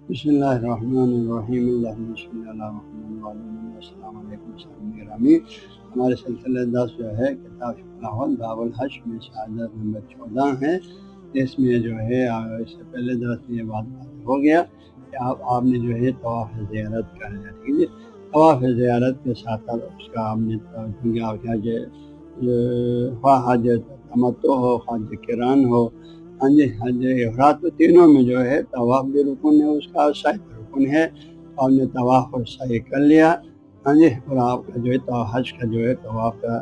بسم اللہ الرحمن الرحیم اللہم صلی اللہ محمد وعلی محمد۔ السلام علیکم سامعین گرامی، ہمارے سلسلہ 10 جو ہے کتاب شفاعت باب الحج میں شہادت نمبر 14 ہے۔ اس میں جو ہے اس سے پہلے درس میں یہ بات ہو گیا کہ آپ نے جو ہے طواف زیارت کر لیا، ٹھیک ہے۔ طواف زیارت کے ساتھ ساتھ اس کا آپ نے کیونکہ آپ کے خواہ حج تمتع ہو خواہ کران ہو، ہاں جی حج افراد تو تینوں میں جو ہے طواف بھی رکن ہے، اس کا سعی رکن ہے۔ آپ نے طواف اور سعی کر لیا، ہاں جی، اور آپ کا جو ہے حج کا جو ہے طواف کا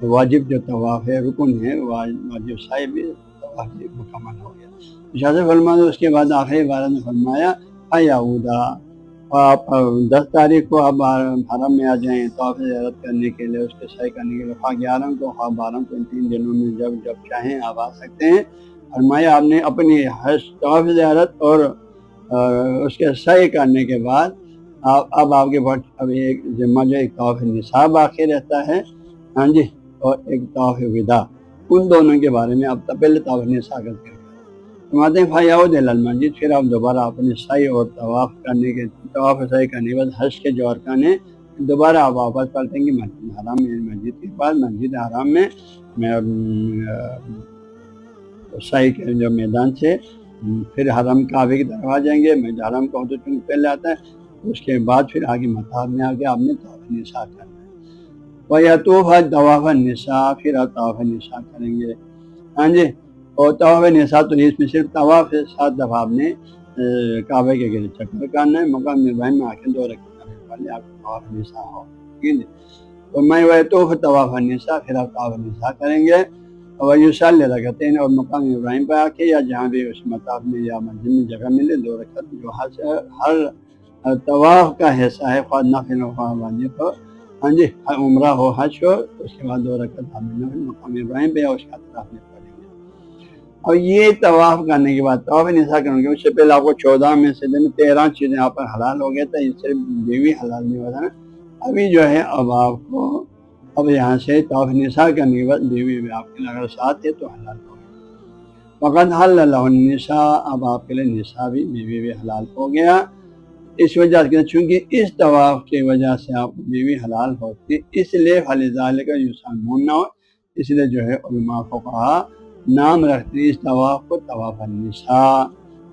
واجب جو طواف ہے رکن ہے، واجب سعی بھی طواف بھی مکمل ہو گیا۔ شاذ فرمایا اس کے بعد آخری بارہ نے فرمایا یہودا، آپ 10 تاریخ کو آپ حرم میں آ جائیں طواف زیارت کرنے کے لیے، اس کے سعی کرنے کے لیے، خواہ 11 کو خواہ 12 کو، ان 3 دنوں میں جب چاہیں آپ آ سکتے ہیں۔ فرمایا آپ نے اپنی حج طواف زیارت اور اس کے سعی کرنے کے بعد اب آپ کے پاس اب ایک ذمہ جو ایک طواف نساء باقی رہتا ہے، ہاں جی، اور ایک طواف وداع، ان دونوں کے بارے میں اب پہلے طواف نساء کا ذکر کریں۔ فرماتے ہیں فیعود الی المسجد، پھر آپ دوبارہ اپنے سعی اور طواف سعی کرنے کے بعد حج کے جو ارکان ہیں دوبارہ آپ واپس پلٹیں گے مسجد حرام میں، مسجد کے پاس مسجد حرام میں سعی کے جو میدان سے پھر حرم کعبے کی طرف آ جائیں گے۔ حرم کا تو چونکہ پہلے آتا ہے، اس کے بعد پھر آگے مطاف میں آ کے آپ نے طواف نساء کرنا ہے۔ وَيَطُوفَ طواف النساء، پھر آپ طواف نساء کریں گے، ہاں جی۔ اور طواف نساء تو اس میں صرف طواف سے 7 دفعہ آپ نے کعبے کے گرد چکر کرنا ہے، مقام ابراہیم میں آ کے 2 رکعت کرنے والے آپ طواف نساء ہو، ٹھیک ہے۔ تو میں وَيَطُوفُ طواف النساء، پھر آپ طواف نساء کریں گے، اور یصلی رکعتین، اور مقام ابراہیم پہ آ کے یا جہاں بھی اس مطاف میں یا مسجد میں جگہ ملے 2 رکعت جو ہر طواف کا حصہ ہے، خواہ نفل ہو خواہ واجب ہو، ہاں جی، عمرہ ہو حج ہو، اس کے بعد 2 رکعت آپ نے نفل مقام ابراہیم پہ یا اس کے اطراف میں پڑھیں گے۔ اور یہ طواف کرنے کے بعد طواف نساء کرنے کے بعد، اس سے پہلے آپ کو 14 میں سے 13 چیزیں آپ پر حلال ہو گیا تھا، اس سے بیوی حلال نہیں ہوتا نا۔ ابھی جو ہے اب آپ کو اب یہاں سے طواف نساء کرنے کے بعد بیوی بھی آپ کے لیے اگر ساتھ ہے تو حلال ہو گیا۔ فقط حل لہ النساء، اب آپ کے لیے نساء بھی بیوی بھی حلال ہو گیا۔ اس وجہ سے چونکہ اس طواف کی وجہ سے آپ بیوی حلال ہوتی، اس لیے فلذالک یسمون، اس لیے جو ہے علماء فقہا نام رکھتے ہیں اس طواف کو طواف النساء،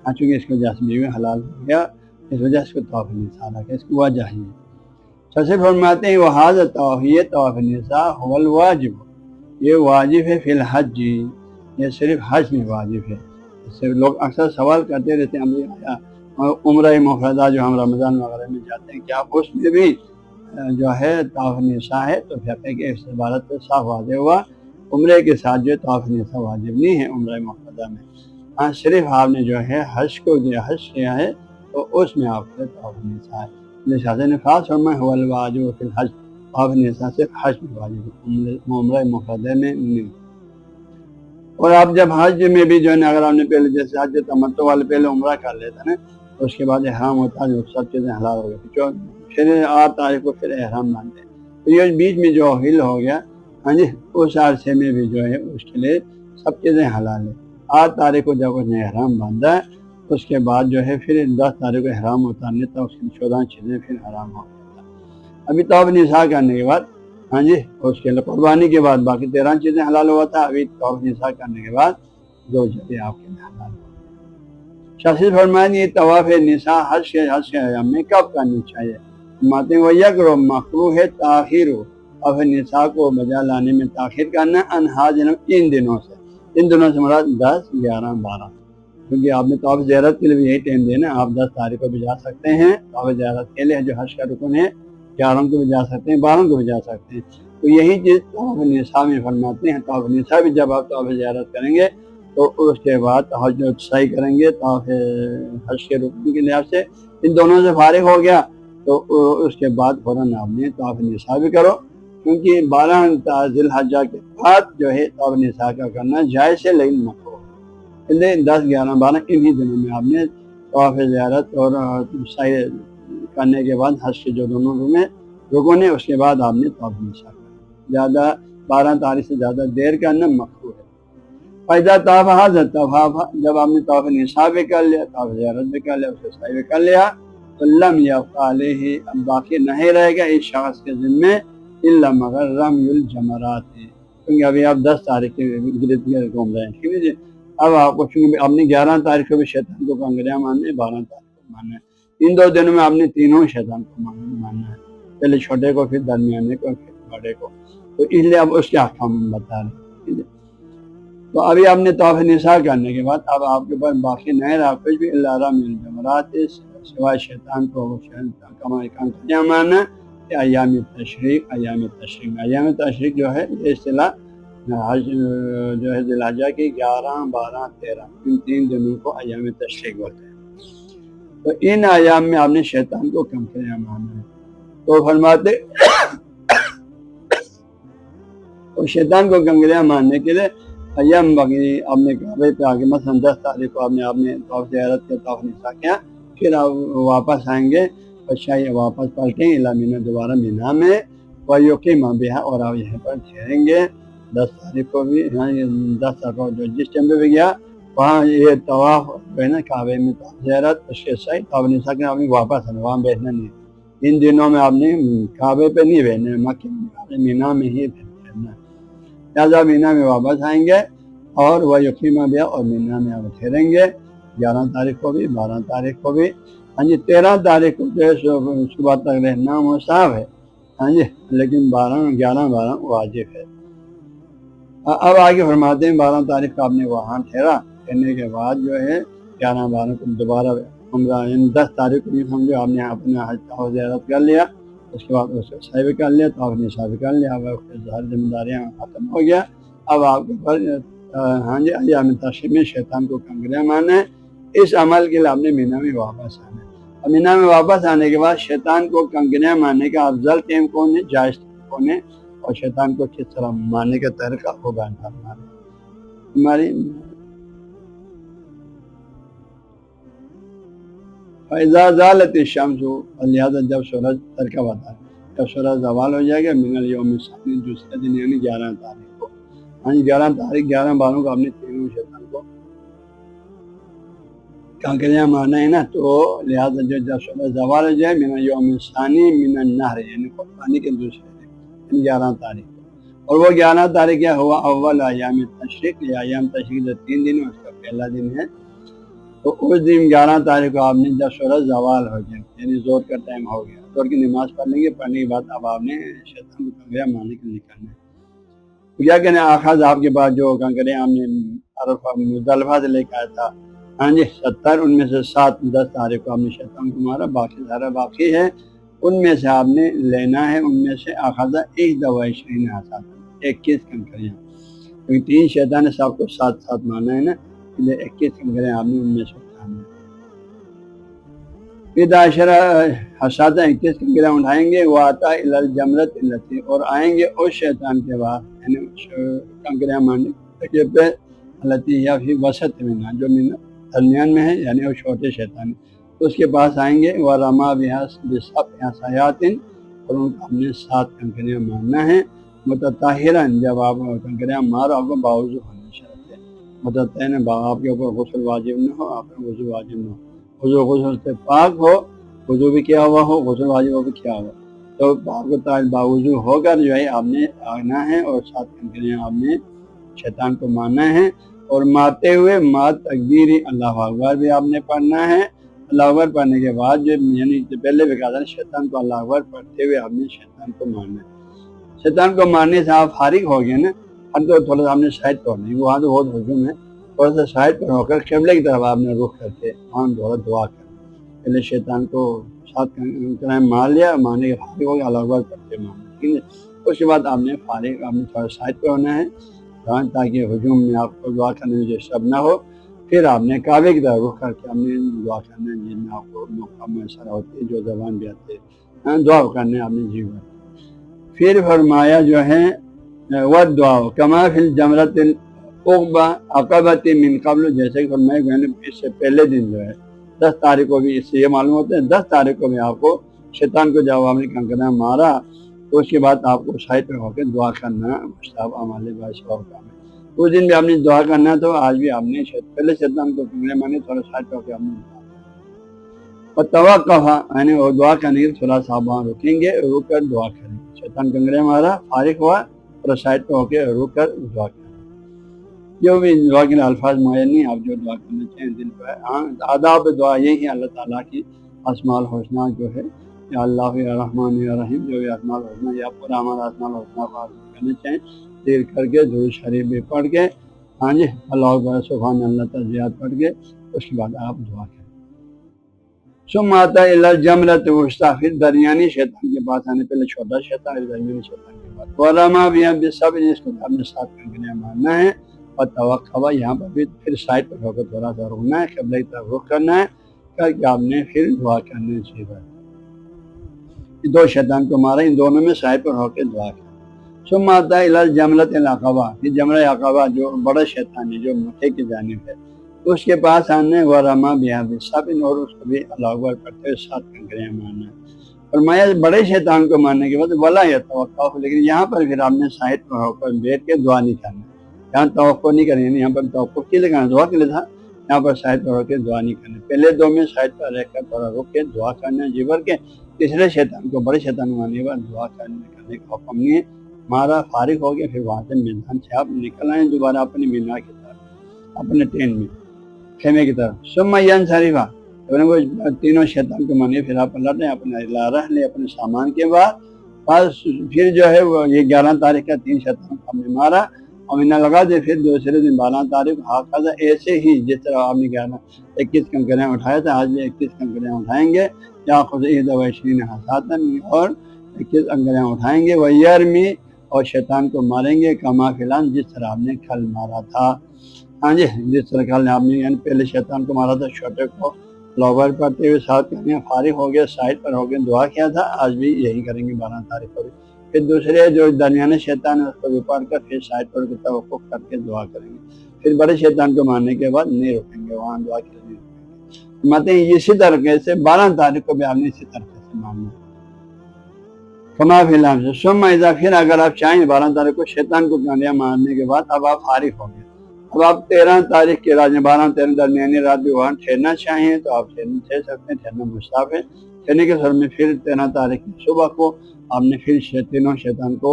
چونکہ اس کی وجہ سے بیوی حلال ہو گیا، اس وجہ سے اس کو طواف النساء رکھا، اس کی وجہ ہے۔ سب فرماتے ہیں وہذا طواف، یہ طواف نساء هو الواجب، یہ واجب ہے فی الحج، یہ صرف حج میں واجب ہے۔ اس سے لوگ اکثر سوال کرتے رہتے ہیں عمرہ مفردہ جو ہم رمضان وغیرہ میں جاتے ہیں کیا اس میں بھی جو ہے طواف نساء ہے؟ تو فقہ کے اس عبارت سے صاف واضح ہوا عمرے کے ساتھ جو طواف نساء واجب نہیں ہے عمرہ مفردہ میں، ہاں صرف آپ نے جو ہے حج کیا ہے تو اس میں آپ کے طواف نساء ہے۔ لہٰذا نے خاص فرمایا هو الواجب فی الحج، طواف نساء صرف حج میں واجب ہے، عمرہ مفردہ میں نہیں۔ اور آپ جب حج میں بھی جو ہے نا اگر آپ نے پہلے جیسے حج تمتع والے پہلے عمرہ کر لیتا نا، تو اس کے بعد احرام ہوتا ہے، سب چیزیں حلال ہو گئی، پھر 8 تاریخ کو پھر احرام باندھتے ہیں، تو یہ بیچ میں جو ہل ہو گیا، ہاں جی، اس عرصے میں بھی جو ہے اس کے لیے سب چیزیں حلال ہیں۔ 8 تاریخ کو جب اس نے احرام باندھا ہے، اس کے بعد جو ہے پھر 10 تاریخ کو احرام اتارنے تک اس کی 14 چیزیں پھر حرام ہو گیا۔ ابھی طواف نساء کرنے کے بعد، ہاں جی، اس کے لیے قربانی کے بعد باقی 13 چیزیں حلال ہوا تھا، ابھی طواف نساء کرنے کے بعد 2 چیزیں آپ کے لیے حلال ہو گئی۔ شاذ فرمایا یہ طواف نساء حج کے ایام میں کب کرنی چاہیے؟ فرماتے ہیں وَيَكْرُهُ مکروہ ہے تاخیر، طواف نساء کو بجا لانے میں تاخیر کرنا ان هذه ان دنوں سے، ان دنوں سے مراد 10 11 12، کیونکہ آپ نے طواف زیارت کے لیے بھی یہی ٹائم دینا، آپ 10 تاریخ کو بھی جا سکتے ہیں طواف زیارت کے لیے جو حج کا رکن ہے، 11 کو بھی جا سکتے ہیں، 12 کو بھی جا سکتے ہیں، تو یہی چیز طواف نساء میں فرماتے ہیں۔ طواف نساء بھی جب آپ طواف زیارت کریں گے تو اس کے بعد حج سعی کریں گے، طواف حج کے رکن کے لحاظ سے ان دونوں سے فارغ ہو گیا تو اس کے بعد فوراً آپ نے طواف نساء بھی کرو، کیونکہ 12 ذی الحجہ کے بعد جو ہے طواف نساء کا کرنا جائز ہے لیکن مکروہ ہے، لیکن 10 11 12 انہی دنوں میں آپ نے طواف زیارت اور سعی کرنے کے بعد حج کے جو دونوں رکن ہیں اس کے بعد آپ نے طواف نساء کرنا، زیادہ 12 تاریخ سے زیادہ دیر کرنا مکروہ ہے۔ فائدہ طواف جب آپ نے طواف نساء بھی کر لیا، طواف زیارت بھی کر لیا، اس کا سعی بھی کر لیا، تو لم یبقى علیہ، اب باقی نہیں رہے گا اس شخص کے ذمے الا مگر رمی الجمرات، کیونکہ ابھی آپ 10 تاریخ کے گرد گرد گھوم رہے ہیں، ٹھیک ہے جی۔ اب آپ کو چونکہ آپ نے 11 تاریخ کو بھی شیطان کو کنکریاں ماننے، 12 تاریخ کو ماننا ہے، ان 2 دنوں میں آپ نے تینوں شیطان کو ماننا ہے، پہلے چھوٹے کو، پھر درمیانے کو، پھر بڑے کو، تو اس لیے اب اس کے احکام ہم بتا رہے ہیں، ٹھیک ہے۔ تو ابھی آپ نے طواف نساء کرنے کے بعد اب آپ کے پاس باقی نہیں رہا کچھ بھی الا رمی الجمرات، سوائے شیطان کو کنکریاں ماننا، کہ ایام تشریق جو ہے یہ اصطلاح حج جو ہے ذی الحجہ کی 11، 12، 13 ان 3 دنوں کو ایام تشریق بولتے ہیں۔ تو ان ایام میں آپ نے شیطان کو کنکریاں مارنا ہے، تو فرماتے تو شیطان کو کنکریاں مارنے کے لیے ایام بغیر آپ نے کعبے پہ آگے مثلا 10 تاریخ کو آپ نے طواف زیارت کے طواف نساء کیا، پھر آپ واپس آئیں گے، یہ واپس پلٹیں الی مینا، دوبارہ مینا میں، ویقیم بہا، اور آپ یہیں پر ٹھہریں گے 10 تاریخ کو بھی، 10 تاریخ کو جو جس ٹائم پہ بھی گیا وہاں یہ طواف جو ہے نا کعبے میں طواف زیارت، اس کے ساتھ طواف نساء کے آپ نے واپس آنا، وہاں بیٹھنا نہیں، ان دنوں میں آپ نے کعبے پہ نہیں بیٹھنا، مکہ میں مینا میں ہی بیٹھنا، لہٰذا مینا میں واپس آئیں گے اور وہ یقیمہ بیا، اور مینا میں آپ ٹھہریں گے 11 تاریخ کو بھی، 12 تاریخ کو بھی، ہاں جی 13 تاریخ کو جو ہے صبح تک رہنا مصعب ہے، ہاں جی، لیکن 11، 12 واجب ہے۔ اب آگے فرماتے ہیں 12 تاریخ کو آپ نے وہاں ٹھہرنے کے بعد جو ہے 11، 12 کو دوبارہ عمرہ، یعنی 10 تاریخ کو بھی سمجھو آپ نے اپنا حج طواف زیارت کر لیا، اس کے بعد اس کا سعی بھی کر لیا، طواف نساء بھی کر لیا، اب ہر ذمہ داریاں ختم ہو گیا، اب آپ کے اوپر ہاں جی ایام تشریق میں شیطان کو کنکریاں مارنا ہے، اس عمل کے لیے آپ نے مینا میں واپس آنا ہے۔ اور مینا میں واپس آنے کے بعد شیطان کو کنکریاں مارنے کا افضل ٹائم کون ہے، جائز کون ہے، اور شیطان کو کس طرح مارنے کا طریقہ وہ بیان کرنا ہے ہماری فَإِذَا زَالَتِ الشَّمْسُ، اور لہٰذا جب سورج ترکہ بتا ہے، جب سورج زوال ہو جائے گا من الیوم الثانی، دوسرے دن یعنی 11 تاریخ کو، ہاں جی 11 تاریخ 11، 12 کو آپ نے تینوں شیطان کو کنکریاں مارنا ہے نا، تو لہٰذا جب سورج زوال ہو جائے من الیوم الثانی من النحر، یعنی قربانی کے دوسرے دن یعنی 11 تاریخ کو، اور وہ 11 تاریخ کیا ہوا اول ایام تشریق، یا ایام تشریق جو 3 دن ہے اس کا پہلا دن ہے، تو اس دن 11 تاریخ کو آپ نے جب سورج زوال ہو جائے یعنی زور کا ٹائم ہو گیا، زور کی نماز پڑھ لیں گے، پڑھنے کے بعد اب آپ نے شیطان کو کنکریاں مارنے کے لیے نکلنا ہے، تو کیا کہنا آخذ آپ کے پاس جو کنکریاں آپ نے عرفہ مزدلفہ سے لے کے آیا تھا، ہاں جی 70، ان میں سے 7، 10 تاریخ کو آپ نے شیطان کو مارا، باقی سارا باقی ہے، ان میں سے آپ نے لینا ہے، ان میں سے آخذہ 21 حساب 21 کنکریاں، کیونکہ 3 شیطان صاحب کو 7 مارنا ہے نا، 21 کنکریاں آپ نے ان میں سے اٹھانا ہے۔ پھر 10 حسادہ 21 کنکریاں اٹھائیں گے، وہ آتا الی الجمرۃ التی، اور آئیں گے اس شیطان کے بعد، یعنی کنکریاں مارنے کے پہ التی، یا پھر وسط میں جو درمیان میں ہے، یعنی وہ چھوٹے شیطان، تو اس کے پاس آئیں گے، وہ رما بسبع حصیات، اور ان کو ہم نے 7 کنکریاں مارنا ہے، متطہرن، جب آپ کنکریاں مارو آپ کو باوضو ہونا چاہیے، متطہرن آپ کے اوپر غسل واجب نہ ہو، آپ کا وضو واجب نہ ہو، غسل سے پاک ہو، وضو بھی کیا ہوا ہو، غسل واجب ہو بھی کیا ہوا، تو پاک و طاہر باوضو ہو کر جو ہے آپ نے آنا ہے، اور 7 کنکریاں آپ نے شیطان کو مارنا ہے، اور مارتے ہوئے تکبیر اللہ اکبر بھی آپ نے پڑھنا ہے، اللہ اکبر پڑھنے کے بعد جو یعنی پہلے بھی کہا تھا شیطان کو اللہ اکبر پڑھتے ہوئے آپ نے شیطان کو مارنا ہے، شیطان کو مارنے سے آپ فارغ ہو گئے نا، ہم تو تھوڑا سا آپ نے سائڈ پر نہیں، وہاں تو بہت ہجوم ہے، تھوڑا سا سائڈ پر ہو کر قبلے کی طرف آپ نے رخ کر کے وہاں تھوڑا دعا کر، پہلے شیطان کو 7 کنکریاں مار لیا، مارنے کے فارغ ہو گیا، اللہ اکبر پڑھتے مارنا، ٹھیک ہے، اس کے بعد آپ نے فارغ، آپ نے تھوڑا سائڈ پہ ہونا ہے تاکہ ہجوم میں آپ کو دعا کرنے میں ڈسٹرب نہ ہو، پھر آپ نے کعبے کی طرف رخ کر کے آپ نے دعا کرنا ہے، جن میں آپ کو موقع میسر ہوتی ہے، جو زبان بھی آتے ہیں دعا کرنے آپ نے جی۔ پھر فرمایا جو ہے وَالدُّعَاءُ كَمَا فِي الْجَمْرَةِ الْعَقَبَةِ مِنْ قَبْلُ، جیسے کہ فرمایا میں نے اس سے پہلے دن جو ہے 10 تاریخ کو بھی، اس سے یہ معلوم ہوتا ہے 10 تاریخ کو بھی آپ کو شیطان کو جب آپ نے کنکریاں مارا تو اس کے بعد آپ کو سائڈ پہ ہو کے دعا کرنا مستحب عمل ہے، ثواب کام ہے، اس دن بھی آپ نے دعا کرنا، تو آج بھی آپ نے پہلے شیطان کو کنگرے مارنے، تھوڑا سائڈ ہو کے آپ نے اور توقع، یعنی وہ دعا کرنے کے تھوڑا سا وہاں رکیں گے، رک کر دعا کریں گے. شیطان کنگرے مارا، فارغ ہوا، تھوڑا سائڈ پہ ہو کے رک کر دعا کریں. جو بھی دعا کے لیے الفاظ معین نہیں، آپ جو دعا کرنا چاہیں دل پہ. ہاں آداب دعا یہ ہے اللہ تعالیٰ کی اسماء الحسنہ جو ہے، یا اللہ یا رحمان یا رحیم، جو بھی اسماء الحسنہ یا پورا ہمارا اسماء الحسنہ کو آپ کرنا چاہیں دیر کر کے درود شریف بھی پڑھ کے، ہاں جی اللہ اکبر سبحان اللہ تسبیحات پڑھ کے اس کے بعد آپ دعا کریں. ثم آتا الی الجمرۃ الوسطیٰ، پھر درمیانی شیطان کے پاس آنے، پہلے چھوٹا شیطان پھر درمیانی شیطان کے پاس. ورما بہا بالصبر، اس کو آپ نے 7 کنکریاں مارنا ہے. اور توقع، یہاں پر بھی پھر سائڈ پر ہو کر تھوڑا سا رکنا ہے، قبلہ کی طرف رخ کرنا ہے، کر کے آپ نے پھر دعا کرنی چاہیے. دو شیطان کو مارا، ان دونوں میں سائڈ پر ہو کے دعا کریں. ثم آتا الی الجمرۃ العقبہ، پھر جمرہ عقبہ جو بڑا شیطان ہے جو مکے کی جانب ہے، اس کے پاس آنے. ورما بہا بالصبر، اور اس کو بھی اللہ اکبر کرتے ہوئے 7 کنکریاں مارنا ہے. فرمایا بڑے شیطان کو مارنے کے بعد ولا یتوقع، لیکن یہاں پر پھر آپ نے سائڈ پر ہو کر بیٹھ کے دعا نہیں کرنا. یہاں توقع نہیں کریں، یہاں پر توقع کے لیے کرنا، دعا کے لیے تھا. یہاں پر سائڈ پر ہو کے دعا نہیں کرنا. پہلے دو میں سائڈ پر رہ کر تھوڑا رک کے دعا کرنا جبر کے. تیسرے شیطان کو، بڑے شیطان کو مارنے کے بعد دعا کرنے کا حکم نہیں ہے. مارا، فارغ ہو گیا، پھر وہاں سے میدان سے آپ نکل آئیں دوبارہ اپنی مینا کی طرف، اپنے ٹین میں، خیمے کی طرف. ثم ینصرف، تینوں شیطان کو مانے پھر آپ لٹیں، اپنا رکھ لیں اپنے سامان کے بعد. بس پھر جو ہے وہ یہ 11 تاریخ کا 3 شیطان کو ہم نے مارا، اور مہینہ لگا دے. پھر دوسرے دن 12 تاریخ حاقہ ایسے ہی جس طرح آپ نے 21 کنکریاں اٹھائے تھے، آج بھی 21 کنکریاں اٹھائیں گے. یا خود عید و عشرین حساتن، اور 21 کنکریاں اٹھائیں گے. وہ یرمی، اور شیطان کو ماریں گے کما فلان، جس طرح آپ نے کل مارا تھا. ہاں جی، جس طرح کل آپ نے یعنی پہلے شیطان کو مارا تھا، چھوٹے کو لوبر پڑھتے ہوئے 7 کنکریاں فارغ ہو گئے، سائڈ پر ہو گئے دعا کیا تھا. آج بھی یہی کریں گے 12 تاریخ کو بھی. پھر دوسرے جو درمیانے شیطان ہے اس کو بھی پڑھ کر پھر سائڈ پر کے توقف کر کے دعا کریں گے. پھر بڑے شیطان کو مارنے کے بعد نہیں رکیں گے، وہاں دعا کے لیے نہیں رکیں گے. مطلب اسی طریقے سے 12 تاریخ کو بھی آپ نے اسی طریقے سے ماننا ہے. کما فلام سے ثم اذا، پھر اگر آپ چاہیں 12 تاریخ کو شیطان کو کنکریاں مارنے کے بعد اب آپ فارغ ہو گئے. اب آپ 13 تاریخ کے رات میں 12-13 درمیانی رات بھی وہاں ٹھہرنا چاہیں تو آپ ٹھہر سکتے ہیں، ٹھہرنا مستحب ہے. ٹھہرنے کے سر میں پھر 13 تاریخ کی صبح کو آپ نے پھر تینوں شیطان کو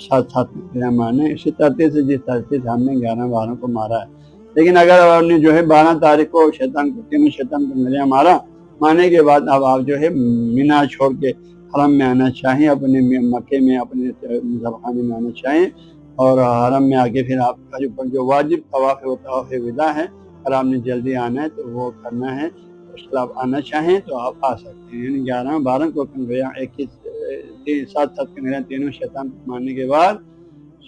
7 کنکریاں مارنے، اسی ترتیب سے جس ترتیب سے ہم نے 11-12 کو مارا ہے. لیکن اگر آپ نے جو ہے 12 تاریخ کو شیطان کو تینوں شیطان کو کنکریاں مارنے کے بعد اب آپ جو ہے مینا چھوڑ کے حرم میں آنا چاہیں، اپنے مکے میں اپنے ذبخانے میں آنا چاہیں، اور حرم میں آ کے پھر آپ کا جو واجب طواف ہے وہ طواف وداع ہے. اگر آپ نے جلدی آنا ہے تو وہ کرنا ہے، اس کے آپ آنا چاہیں تو آپ آ سکتے ہیں. یعنی 11-12 کو کنکریاں 7 کنکریاں تینوں شیطان کو مارنے کے بعد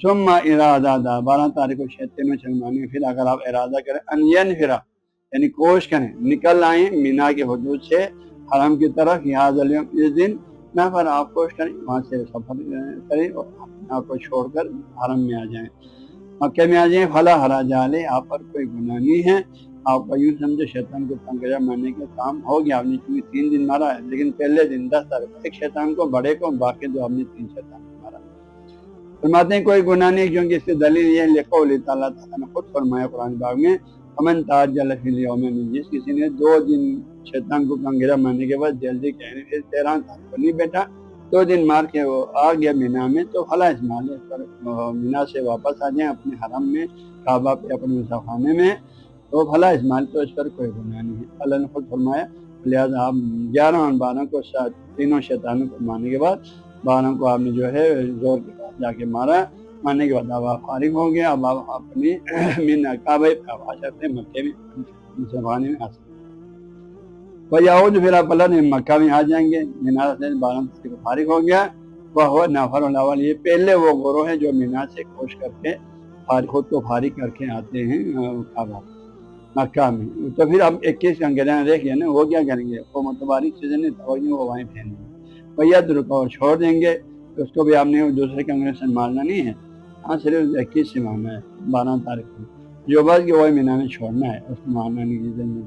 ثم ارادہ 12 تاریخ کو تینوں شیطان مارنے کے پھر اگر آپ ارادہ کریں ان ینفرا، یعنی کوشش کریں نکل آئیں مینا کے حدود سے حرم کی طرف. یہاں اس دن نہ پر آپ کوشش کریں وہاں سے سفر کریں اور اپنے آپ کو چھوڑ کر حرم میں آ جائیں، مکے میں آ جائیں. فلا حرج علیہ، آپ پر کوئی گناہ نہیں ہے. آپ کا یوں سمجھے شیطان کو کنکریاں مارنے کا کام ہو گیا. آپ نے چونکہ 3 دن مارا ہے، لیکن پہلے دن 10 تاریخ کو ایک شیطان کو بڑے کو، باقی دو آپ نے 3 شیطان کو مارا. فرماتے ہیں کوئی گناہ نہیں، کیونکہ اس کی دلیل یہ لقول اللہ تعالیٰ نے خود فرمایا قرآن باغ میں امن تعجل فی الیومین، جس کسی نے 2 دن شیطان کو کنکریاں مارنے کے بعد جلدی کہنے پھر 13 تاریخ کو نہیں بیٹھا، 2 دن مار کے وہ آ گیا مینا میں، تو فلا اسمال پر مینا سے واپس آ جائیں اپنے حرم میں، کعبہ پہ اپنے ذبخانے میں، تو فلا اسمال، تو اس پر کوئی گناہ نہیں ہے. اللہ نے خود فرمایا لہٰذا آپ 11 اور 12 کو تینوں شیطانوں کو مارنے کے بعد 12 کو آپ نے جو ہے زور کے بعد جا کے مارنے کے بعد اب آپ فارغ ہو گئے. اب آپ اپنی مینا کعبہ پہ آ سکتے ہیں، مکے میں ذبخانے میں آ سکتے ہیں. پھر آپ اللہ نے مکہ میں آ جائیں گے. مینا سے 12 کو فارغ ہو گیا. وہ نفر الاول، یہ پہلے وہ گروہ ہے جو مینا سے کوش کر کے خود کو فارغ کر کے آتے ہیں کعبہ مکہ میں. تو پھر اب 21 کنکریاں دیکھیے نا، وہ کیا کریں گے؟ وہ متبارک چیزیں نہیں توڑیں، وہ وہیں پھینیں گے. بھیا درکو اور چھوڑ دیں گے، اس کو بھی آپ نے دوسرے کنکرے سے مارنا نہیں ہے. ہاں صرف 21 سے مارنا ہے 12 تاریخ کو، جو بات کہ وہی مینا میں چھوڑنا ہے، اس کو مارنا نہیں.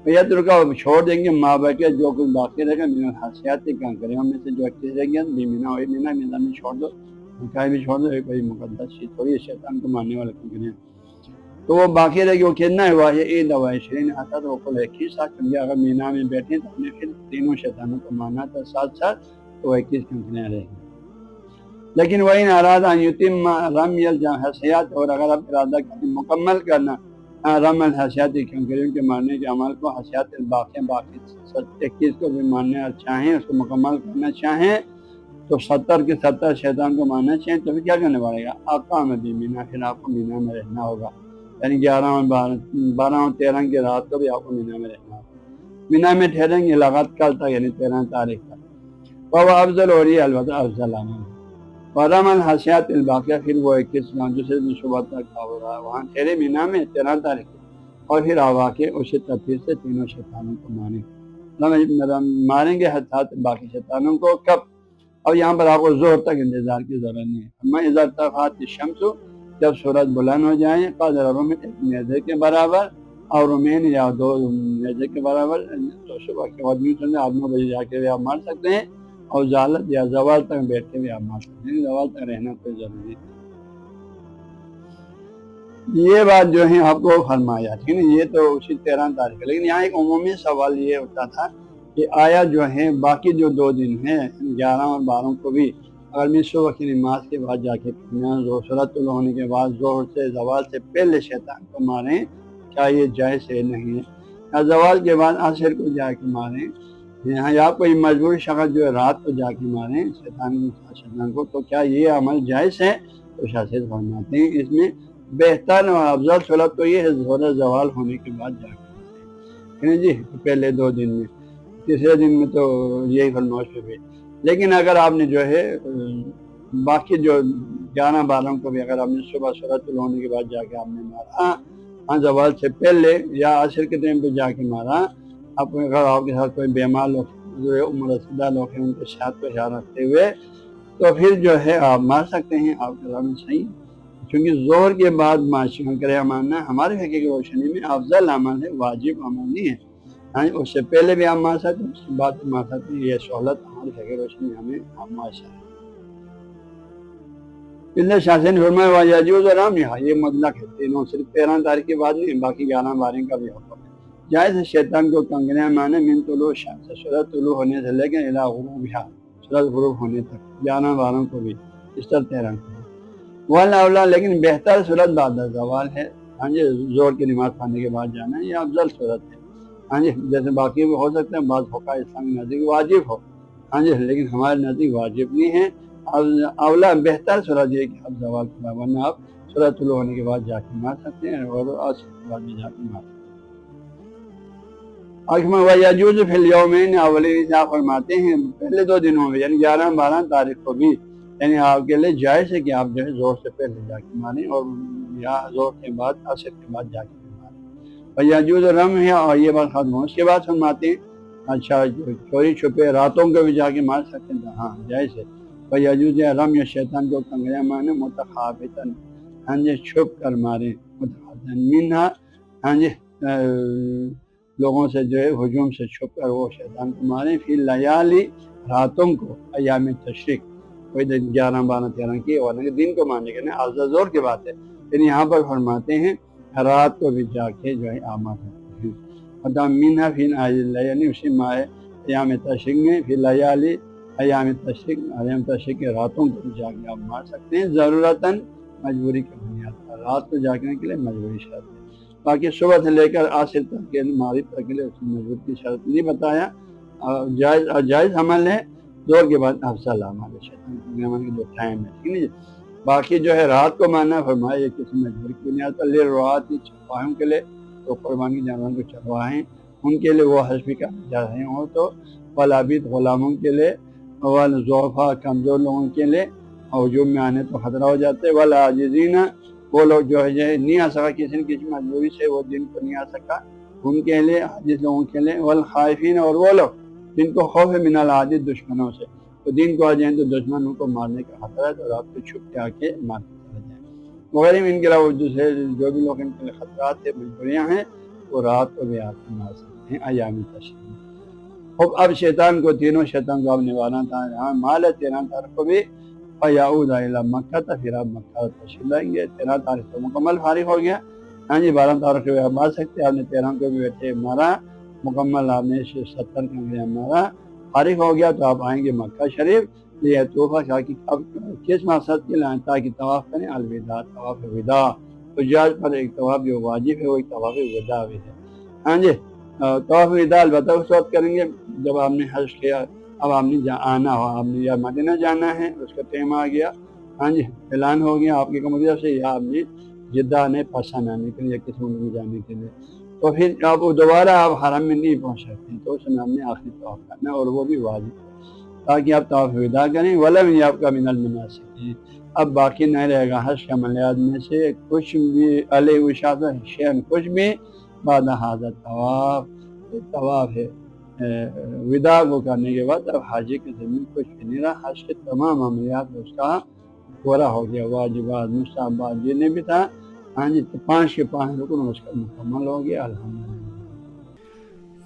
بھیا درکا چھوڑ دیں گے ماں بچے جو کچھ باقی رہے گا مینا حاصیاتی کنکریوں میں سے جو 21 رہ گیا مینا وہی مینا میں چھوڑ دو، کہیں بھی چھوڑ دو، کوئی مقدس چیز تھوڑی ہے شیطان کو ماننے والے کنکریاں. تو وہ باقی رہ گئی وہ کتنا ہے، واحد عید و 20 آتا تو وہ کل 21 تھا، کیونکہ اگر مینا میں بیٹھے تو ہم نے پھر تینوں شیطانوں کو مانا تھا ساتھ ساتھ، تو 21 کنکریاں رہ گئی. لیکن وہی ارادہ یتم رمی الحسیات، اور اگر آپ ارادہ کریں مکمل کرنا رم الحسیات کنکریوں کے مارنے کے عمل کو، حسیات باقی 21 کو بھی ماننا چاہیں، اس کو مکمل کرنا چاہیں، تو 70 کے 70 شیطان کو ماننا چاہیں، تو پھر کیا کرنا پڑے گا، اقام بھی مینا، پھر آپ کو مینا میں رہنا ہوگا. یعنی 11 اور 12 اور 13 کی رات کو بھی آپ کو مینا میں رہنا ہوگا. مینا میں ٹھہریں گے لغت کل تک، یعنی 13 تاریخ تک. وہ افضل ہو رہی ہے، البتہ افضل عمل. ورم الحسیات الباقیہ، پھر وہ 21 دوسرے دن صبح تک ہو رہا ہے وہاں ٹھہرے مینا میں 13 تاریخ کو، اور پھر آوا کے اسی ترتیب سے تینوں شیطانوں کو ماریں گے حسیات باقی شیطانوں کو. کب؟ اور یہاں پر آپ کو زہر تک انتظار کی ضرورت نہیں ہے. اما اذا ارتفعت الشمس، جب سورج بلند ہو جائیں، قدر رمح، ایک نیزے کے برابر، اور رمین یا 2 نیزے کے برابر، تو صبح کے وقت میں 9 بجے جا کے بھی آپ مار سکتے ہیں، اور زالت یا زوال تک بیٹھ کے بھی آپ مار سکتے ہیں، زوال تک رہنا کوئی ضروری نہیں. یہ بات جو ہے آپ کو فرمایا، ٹھیک ہے، یہ تو اسی 13 تاریخ ہے. لیکن یہاں ایک عمومی سوال یہ ہوتا تھا کہ آیا جو ہے باقی جو 2 دن ہیں 11 اور 12 کو بھی اگر میں صبح کی نماز کے بعد جا کے سورج طلوع ہونے کے بعد ظہر سے زوال سے پہلے شیطان کو ماریں، کیا یہ جائز ہے؟ نہیں ہے. یا زوال کے بعد عصر کو جا کے ماریں، یا کوئی مجبور شخص جو ہے رات کو جا کے ماریں شیطان کو، تو کیا یہ عمل جائز ہے؟ تو شاید فرماتے ہیں اس میں بہتر اور افضل صورت تو یہ ہے ظہر زوال ہونے کے بعد جا کے جی پہلے 2 دن میں، تیسرے دن میں تو یہی فرمائش بھی. لیکن اگر آپ نے جو ہے باقی جو 11 12 کو بھی اگر آپ نے صبح سورج طلوع ہونے کے بعد جا کے آپ نے مارا زوال سے پہلے یا عصر کے ٹائم پہ جا کے مارا، اگر آپ کے ساتھ کوئی بیمار لوگ جو ہے عمر رسیدہ لوگ ہیں ان کے ساتھ کو خیال رکھتے ہوئے، تو پھر جو ہے آپ مار سکتے ہیں، آپ کے رام صحیح. کیونکہ ظہر کے بعد کرے مارنا ہمارے فقہ کی روشنی میں افضل عمل ہے، واجب عمل نہیں ہے. اس سے پہلے بھی آپ مار سکتے ہیں، اس کے بعد بھی مار سکتے ہیں، یہ سہولت ہمارے فقہ کی روشنی میں ہمیں معاشر ہے. اللہ شاہ نے فرمایا واجوز اور رام، یہ مطلق ہے، تینوں صرف 13 تاریخ کے بعد نہیں، باقی 11 12 کا بھی حکم ہے. جائز ہے شیطان کو کنکریاں مانے من طلوع شمس، سورج طلوع ہونے سے لے کے الی غروبہا، سورج غروب ہونے تک، 11 12 کو بھی اس طرح 13 کو. والا لیکن بہتر صورت بعد زوال ہے. ہاں جی زور کی نماز پڑھنے کے بعد جانا ہے، یہ افضل صورت ہے. ہاں جی جیسے باقی بھی ہو سکتے ہیں، بعض فقہاء اسلام کے نزدیک واجب ہو، ہاں جی لیکن ہمارے نزدیک واجب نہیں ہے. اولا بہتر صورت یہ کہ اب زوال کے بعد، ورنہ آپ سورج طلوع ہونے کے بعد جا کے مار سکتے ہیں، اور عصر کے بعد بھی جا کے مار سکتے ہیں. یجوز فی الیومین اولین، فرماتے ہیں پہلے 2 دنوں میں یعنی 11 12 تاریخ کو بھی، یعنی آپ کے لیے جائز ہے کہ آپ جو ہے زور سے پہلے جا کے ماریں، اور یا زور کے بعد عصر کے بعد جا کے ماریں. اور یجوز رم ہے، اور یہ بات ختم ہو اس کے بعد فرماتے ہیں اچھا چوری چھپے راتوں کو بھی جا کے مار سکتے ہیں، ہاں جائز ہے. اور یجوز رم یا شیطان کو کنکریاں مارے متخافتاً، ہاں جی چھپ کر ماریں، متخافتاً منہا، ہاں جی لوگوں سے جو ہے ہجوم سے چھپ کر وہ شیطان کو ماریں. فی لیالی، راتوں کو، ایام تشریق، کوئی دن 11 12 13 کی، اور دن کو ماننے کے نہیں، افضل زور کی بات ہے. لیکن یہاں پر فرماتے ہیں رات کو بھی جا کے جو ہے آماد کرتے ہیں. منہا فی یعنی اسی ماہ ایام تشریق میں، فی لیالی ایام تشریق کے راتوں کو بھی جا کے آپ مار سکتے ہیں، ضرورتاً مجبوری کی بنیاد پر. رات کو جاگنے کے لیے مجبوری شرط ہے. باقی صبح سے لے کر عصر تک کے مغرب تک کے لیے اس میں مجبوری کی شرط نہیں بتایا. جائز عمل ہے، زور کے بعد افضل عمل ہے، شیطان کی جو ٹائم ہے، ٹھیک ہے جی. باقی جو ہے رات کو ماننا فرمایا یہ کسی مجبوری کی بنیاد پر. لے روات چرواہوں کے لیے، تو قربانی جانوروں کو چرواہیں ان کے لیے وہ حسبی کرنا چاہ رہے ہوں تو، والعبید غلاموں کے لیے، والضعفاء کمزور لوگوں کے لیے، اور ہجوم میں آنے تو خطرہ ہو جاتے، والعاجزین وہ لوگ جو ہے نہیں آ سکا کسی نہ کسی مجبوری سے، وہ دن کو نہیں آ سکا، ان کے لیے، عاجز لوگوں کے لیے. والخائفین، اور وہ لوگ جن کو خوف من العاجز دشمنوں سے، تو دن کو آ جائیں تو دشمنوں کو مارنے کا خطرہ ہے، تو رات کو چھپ کے آ کے مارتے چلے جائیں. وغیرہ ان کے علاوہ دوسرے جو بھی لوگ ان کے لیے خطرات ہیں، مجبوریاں ہیں، وہ رات کو بھی آ کے مار سکتے ہیں ایام تشریق. اب شیطان کو، تینوں شیطان کو اب نبھانا تھا. ہاں مال ہے 13 تاریخ کو بھی، فیعود الی مکہ، تو پھر آپ مکہ تشریف لائیں گے۔ 13 تاریخ کو مکمل فارغ ہو گیا۔ ہاں جی 12 تاریخ کو آپ آ سکتے ہیں، آپ نے 13 کو بھی بیٹھے مارا مکمل، آپ نے 70 کا مارا فارغ ہو گیا، تو آپ آئیں گے مکہ شریف۔ یہ تحفہ شاہ کی اب کس مقصد کے لائیں؟ تاکہ طواف کریں الوداع، طواف وداع۔ حجاج پر ایک طواف جو واجب ہے وہ ایک طواف وداع بھی ہے۔ ہاں جی طواف وداع البتہ اس وقت کریں گے جب آپ نے حج کیا، اب آپ نے آنا ہو، آپ نے یا مدینہ جانا ہے اس کا ٹائم آ گیا، ہاں جی اعلان ہو گیا آپ کی کمپنی سے، یا آپ نے جدہ آنے پسند آنے کے لیے، کسی ملک میں جانے کے لیے، تو پھر آپ دوبارہ آپ حرم میں نہیں پہنچ سکتے، تو اس میں ہم نے آخری طواف کرنا ہے، اور وہ بھی واجب ہے تاکہ آپ طواف وداع کریں۔ ولم آپ کا من المناسک، اب باقی نہیں رہے گا حج کے عملیات میں سے کچھ بھی، علیہ وشاط شین کچھ بھی بعد حاضر طواف، طواف ہے وداع کو کرنے کے بعد اب حاجی کے ذمہ کچھ بھی نہیں رہا، حج کے تمام عملیات اس کا پورا ہو گیا، واجبات مستحبات جتنے بھی تھا، ہاں جی تو 5 کے 5 رکن اس کا مکمل ہو گیا الحمدللہ۔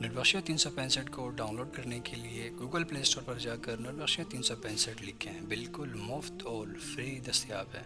نیٹ بخشیہ 365 کو ڈاؤن لوڈ کرنے کے لیے گوگل پلے اسٹور پر جا کر نیٹ بخشیہ 365 لکھیں، بالکل مفت اور فری دستیاب ہے۔